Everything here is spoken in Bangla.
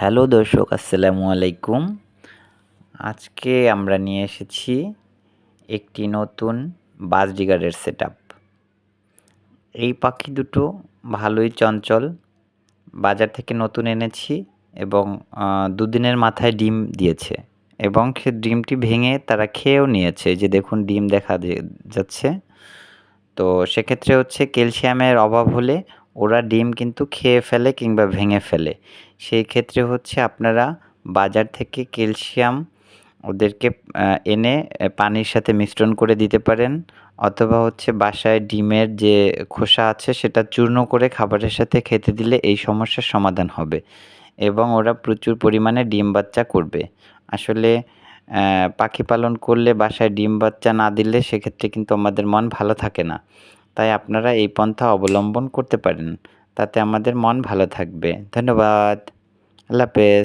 হ্যালো দর্শক, আসসালামু আলাইকুম। আজকে আমরা নিয়ে এসেছি একটি নতুন বাজরিগারের সেটআপ। এই পাখি দুটো ভালোই চঞ্চল। বাজার থেকে নতুন এনেছি এবং ২ দিনের মাথায় ডিম দিয়েছে এবং সে ডিমটি ভেঙে তারা খেয়েও নিয়েছে। এই যে দেখুন ডিম দেখা যাচ্ছে। তো সেক্ষেত্রে হচ্ছে ক্যালসিয়ামের অভাব হলে ওরা ডিম কিন্তু খেয়ে ফেলে কিংবা ভেঙে ফেলে। সেই ক্ষেত্রে হচ্ছে আপনারা বাজার থেকে ক্যালসিয়াম ওদেরকে এনে পানির সাথে মিশ্রণ করে দিতে পারেন, অথবা হচ্ছে বাসায় ডিমের যে খোসা আছে সেটা চূর্ণ করে খাবারের সাথে খেতে দিলে এই সমস্যার সমাধান হবে এবং ওরা প্রচুর পরিমাণে ডিম বাচ্চা করবে। আসলে পাখি পালন করলে বাসায় ডিম বাচ্চা না দিলে সেক্ষেত্রে কিন্তু আমাদের মন ভালো থাকে না। তাই আপনারা এই পন্থা অবলম্বন করতে পারেন। তাতে আমাদের মন ভালো থাকবে। ধন্যবাদ। আল্লাহ হাফেজ।